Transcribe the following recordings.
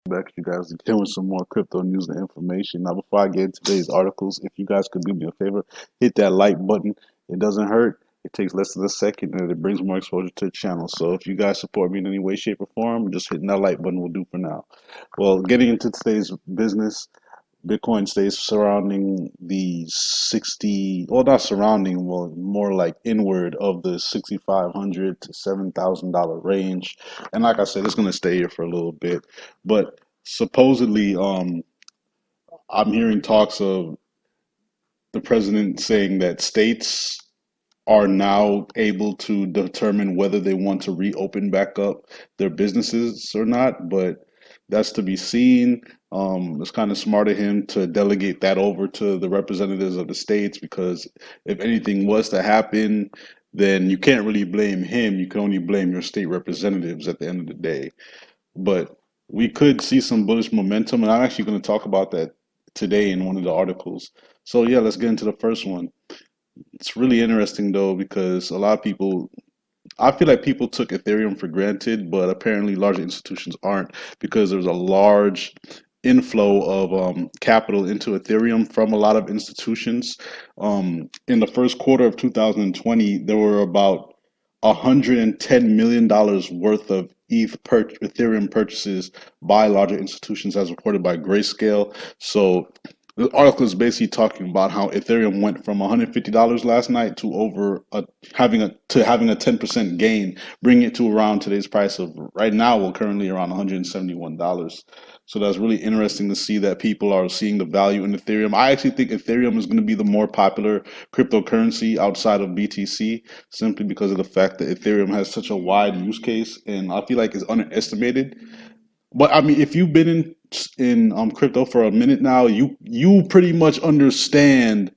back to you guys again with some more crypto news and information. Now, before I get into today's articles, if you guys could do me a favor, hit that like button. It doesn't hurt. It takes less than a second and it brings more exposure to the channel. So if you guys support me in any way, shape, or form, just hitting that like button will do for now. Well, getting into today's business, Bitcoin stays surrounding the 60, well, not surrounding, well, more like inward of the 6,500 to $7,000 range. And like I said, it's going to stay here for a little bit. But supposedly, I'm hearing talks of the president saying that states are now able to determine whether they want to reopen back up their businesses or not, but that's to be seen. It's kind of smart of him to delegate that over to the representatives of the states because if anything was to happen, then you can't really blame him. You can only blame your state representatives at the end of the day. But we could see some bullish momentum, and I'm actually going to talk about that today in one of the articles. So, yeah, let's get into the first one. It's really interesting though because a lot of people, I feel like people took Ethereum for granted, but apparently large institutions aren't because there's a large inflow of capital into Ethereum from a lot of institutions. In the first quarter of 2020, there were about $110 million worth of Ethereum purchases by larger institutions, as reported by Grayscale. So the article is basically talking about how Ethereum went from $150 last night to having a 10% gain, bringing it to around today's price of right now, well, currently around $171. So that's really interesting to see that people are seeing the value in Ethereum. I actually think Ethereum is going to be the more popular cryptocurrency outside of BTC, simply because of the fact that Ethereum has such a wide use case, and I feel like it's underestimated. But I mean, if you've been in crypto for a minute now, you pretty much understand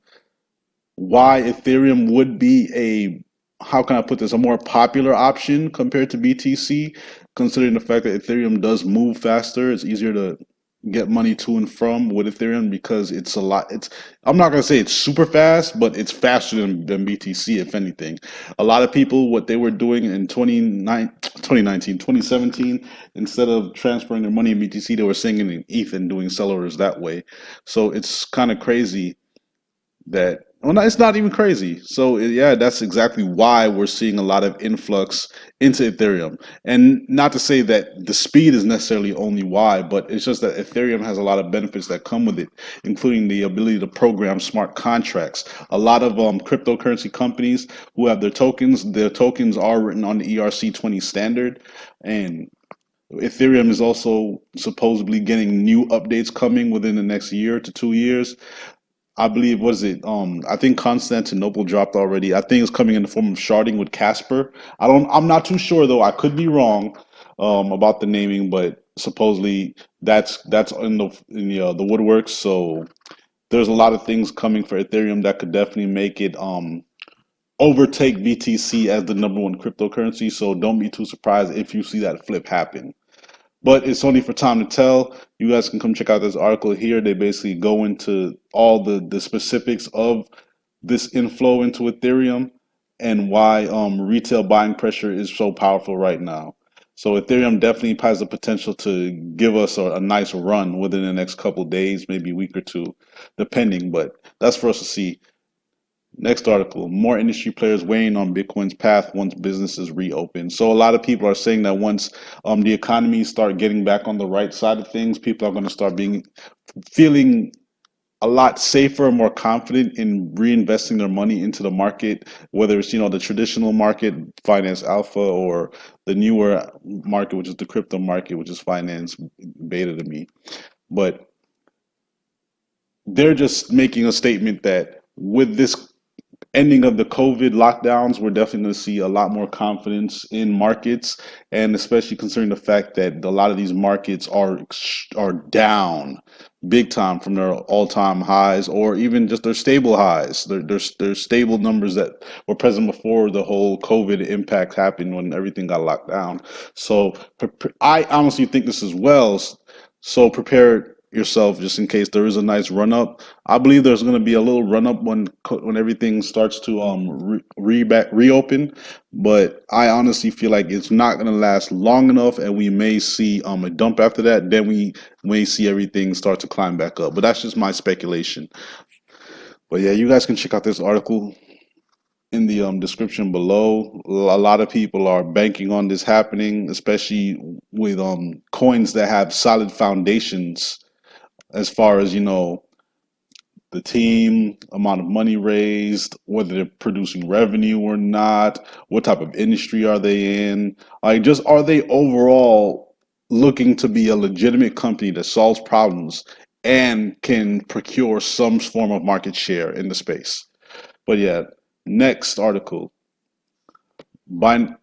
why Ethereum would be a, how can I put this, a more popular option compared to BTC, considering the fact that Ethereum does move faster. It's easier to get money to and from with Ethereum because it's a lot. It's, I'm not gonna say it's super fast, but it's faster than BTC, if anything. A lot of people, what they were doing in 2019, 2017, instead of transferring their money in BTC, they were sending it in ETH and doing sellers that way. So it's kind of crazy that, well, no, it's not even crazy. So yeah, that's exactly why we're seeing a lot of influx into Ethereum. And not to say that the speed is necessarily only why, but it's just that Ethereum has a lot of benefits that come with it, including the ability to program smart contracts. A lot of cryptocurrency companies who have their tokens are written on the ERC20 standard, and Ethereum is also supposedly getting new updates coming within the next year to 2 years. I believe, what is it? I think Constantinople dropped already. I think it's coming in the form of sharding with Casper. I'm not too sure though. I could be wrong about the naming, but supposedly that's in the woodworks. So there's a lot of things coming for Ethereum that could definitely make it overtake BTC as the number one cryptocurrency. So don't be too surprised if you see that flip happen. But it's only for time to tell. You guys can come check out this article here. They basically go into all the specifics of this inflow into Ethereum and why retail buying pressure is so powerful right now. So Ethereum definitely has the potential to give us a nice run within the next couple days, maybe a week or two, depending. But that's for us to see. Next article, more industry players weighing on Bitcoin's path once businesses reopen. So a lot of people are saying that once the economy start getting back on the right side of things, people are going to start feeling a lot safer, more confident in reinvesting their money into the market, whether it's the traditional market, finance alpha, or the newer market, which is the crypto market, which is finance beta to me. But they're just making a statement that with this ending of the COVID lockdowns, we're definitely going to see a lot more confidence in markets, and especially considering the fact that a lot of these markets are down big time from their all-time highs, or even just their stable highs. They're stable numbers that were present before the whole COVID impact happened when everything got locked down. So I honestly think this as well. So prepare yourself just in case there is a nice run up. I believe there's going to be a little run up when everything starts to reopen, but I honestly feel like it's not going to last long enough, and we may see a dump after that. Then we may see everything start to climb back up. But that's just my speculation. But yeah, you guys can check out this article in the description below. A lot of people are banking on this happening, especially with coins that have solid foundations as far as the team, amount of money raised, whether they're producing revenue or not, what type of industry are they in, like just are they overall looking to be a legitimate company that solves problems and can procure some form of market share in the space. But yeah, next article.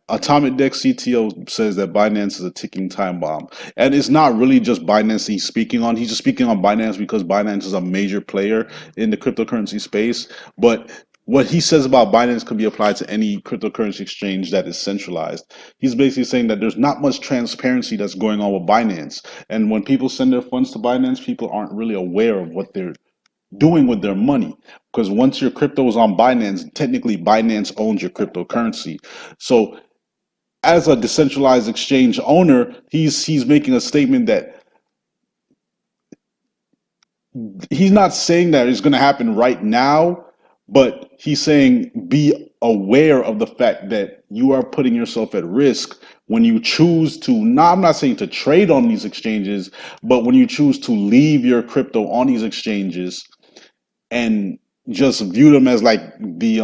Atomic Deck CTO says that Binance is a ticking time bomb. And it's not really just Binance he's speaking on. He's just speaking on Binance because Binance is a major player in the cryptocurrency space. But what he says about Binance could be applied to any cryptocurrency exchange that is centralized. He's basically saying that there's not much transparency that's going on with Binance. And when people send their funds to Binance, people aren't really aware of what they're doing with their money, because once your crypto is on Binance, technically Binance owns your cryptocurrency. So as a decentralized exchange owner, he's making a statement that he's not saying that it's going to happen right now, but he's saying be aware of the fact that you are putting yourself at risk when you choose to, not, I'm not saying to trade on these exchanges, but when you choose to leave your crypto on these exchanges and just view them as like the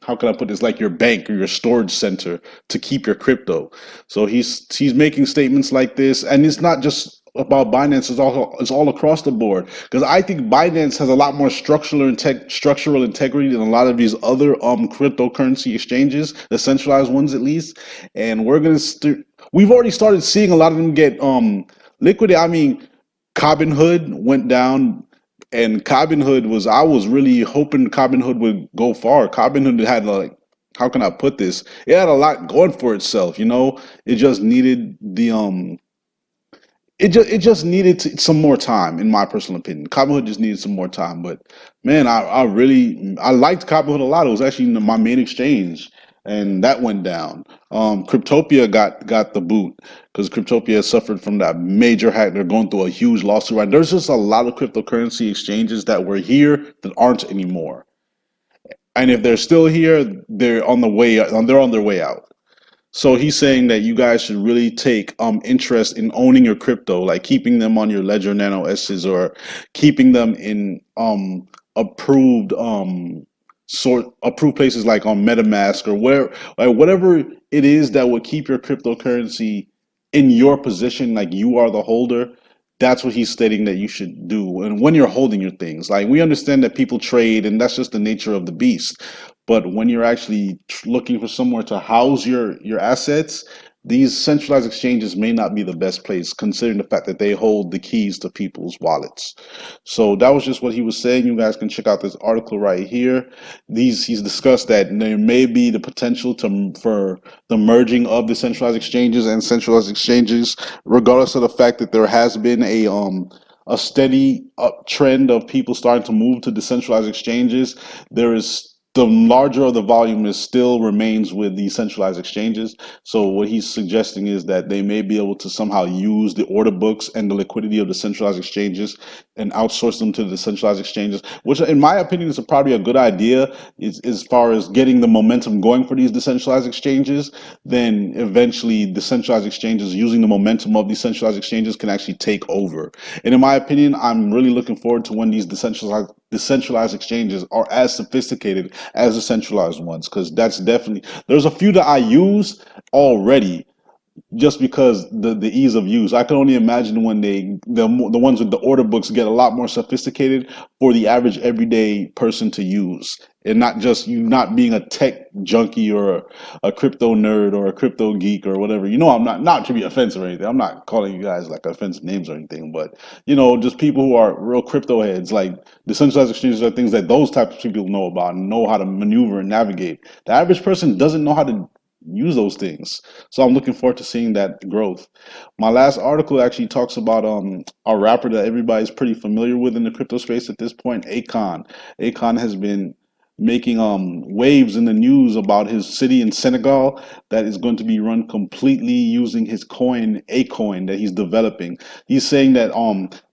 how can I put this, like your bank or your storage center to keep your crypto. So he's making statements like this, and it's not just about Binance, it's all across the board, because I think Binance has a lot more structural integrity than a lot of these other cryptocurrency exchanges, the centralized ones at least. And we've already started seeing a lot of them get liquidated. I mean, Carbon Hood went down, and Carbon Hood was, I was really hoping Carbon Hood would go far. Carbon Hood had, like, how can I put this? It had a lot going for itself, you know. It just needed it just needed some more time, in my personal opinion. Carbon Hood just needed some more time. But man, I really I liked Carbon Hood a lot. It was actually my main exchange, and that went down. Cryptopia got the boot because Cryptopia suffered from that major hack. They're going through a huge lawsuit. Right, there's just a lot of cryptocurrency exchanges that were here that aren't anymore, and if they're still here, they're on their way out. So he's saying that you guys should really take interest in owning your crypto, like keeping them on your Ledger Nano S's, or keeping them in approved approved places like on MetaMask, or where, like whatever it is that would keep your cryptocurrency in your position, like you are the holder. That's what he's stating that you should do. And when you're holding your things, like, we understand that people trade and that's just the nature of the beast. But when you're actually looking for somewhere to house your assets, these centralized exchanges may not be the best place, considering the fact that they hold the keys to people's wallets. So that was just what he was saying. You guys can check out this article right here. He's discussed that there may be the potential for the merging of the centralized exchanges and centralized exchanges, regardless of the fact that there has been a steady uptrend of people starting to move to decentralized exchanges. There is the larger of the volume is still remains with the centralized exchanges. So what he's suggesting is that they may be able to somehow use the order books and the liquidity of the centralized exchanges and outsource them to the centralized exchanges, which in my opinion is probably a good idea, is as far as getting the momentum going for these decentralized exchanges. Then eventually the centralized exchanges, using the momentum of these centralized exchanges, can actually take over. And in my opinion, I'm really looking forward to when these decentralized exchanges are as sophisticated as the centralized ones, because that's definitely, there's a few that I use already just because the ease of use. I can only imagine when the ones with the order books get a lot more sophisticated for the average everyday person to use, and not just you not being a tech junkie or a crypto nerd or a crypto geek or whatever. I'm not to be offensive or anything. I'm not calling you guys like offensive names or anything, but just people who are real crypto heads. Like, decentralized exchanges are things that those types of people know about and know how to maneuver and navigate. The average person doesn't know how to use those things. So I'm looking forward to seeing that growth. My last article actually talks about a rapper that everybody's pretty familiar with in the crypto space at this point, Akon. Akon has been making waves in the news about his city in Senegal that is going to be run completely using his coin, a coin that he's developing. He's saying that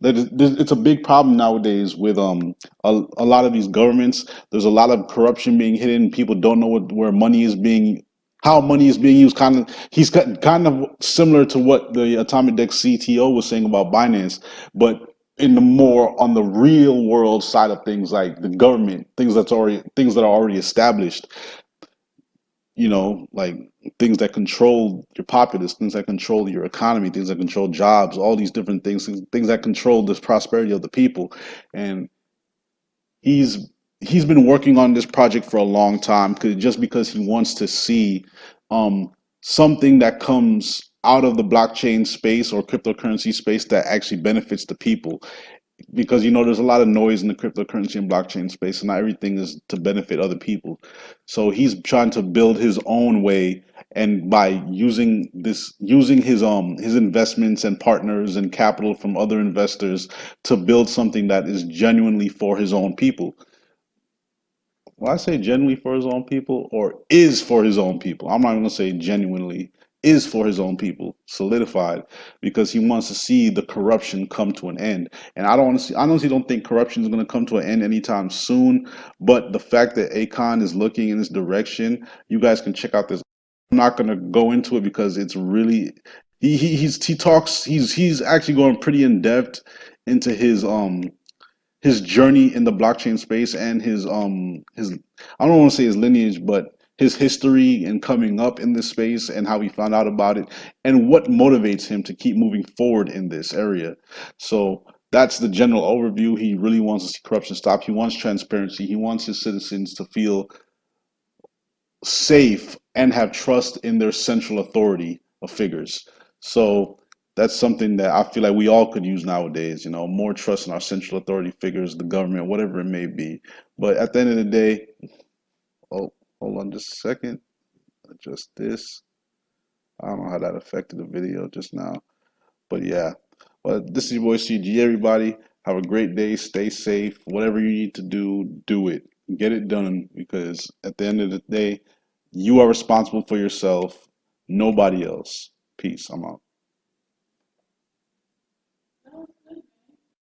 it's a big problem nowadays with a lot of these governments. There's a lot of corruption being hidden. People don't know where money is being, how money is being used. Kind of similar to what the Atomic Deck CTO was saying about Binance, but in the more on the real world side of things, like the government, things that are already established, like things that control your populace, things that control your economy, things that control jobs, all these different things that control this prosperity of the people. And he's he's been working on this project for a long time, just because he wants to see um, something that comes out of the blockchain space or cryptocurrency space that actually benefits the people, because there's a lot of noise in the cryptocurrency and blockchain space, and not everything is to benefit other people. So he's trying to build his own way, and by using his investments and partners and capital from other investors to build something that is genuinely for his own people. Well, I say genuinely for his own people, or is for his own people. I'm not even gonna say genuinely, is for his own people, solidified, because he wants to see the corruption come to an end. And I honestly don't think corruption is gonna come to an end anytime soon. But the fact that Akon is looking in this direction, you guys can check out this. I'm not gonna go into it because it's really he talks he's actually going pretty in depth into his journey in the blockchain space, and his I don't want to say his lineage, but his history and coming up in this space, and how he found out about it, and what motivates him to keep moving forward in this area. So that's the general overview. He really wants to see corruption stop. He wants transparency. He wants his citizens to feel safe and have trust in their central authority of figures. So that's something that I feel like we all could use nowadays, more trust in our central authority figures, the government, whatever it may be. But at the end of the day, oh, hold on just a second, adjust this. I don't know how that affected the video just now, but yeah. But this is your boy CG. Everybody, have a great day. Stay safe. Whatever you need to do, do it. Get it done, because at the end of the day, you are responsible for yourself, nobody else. Peace. I'm out.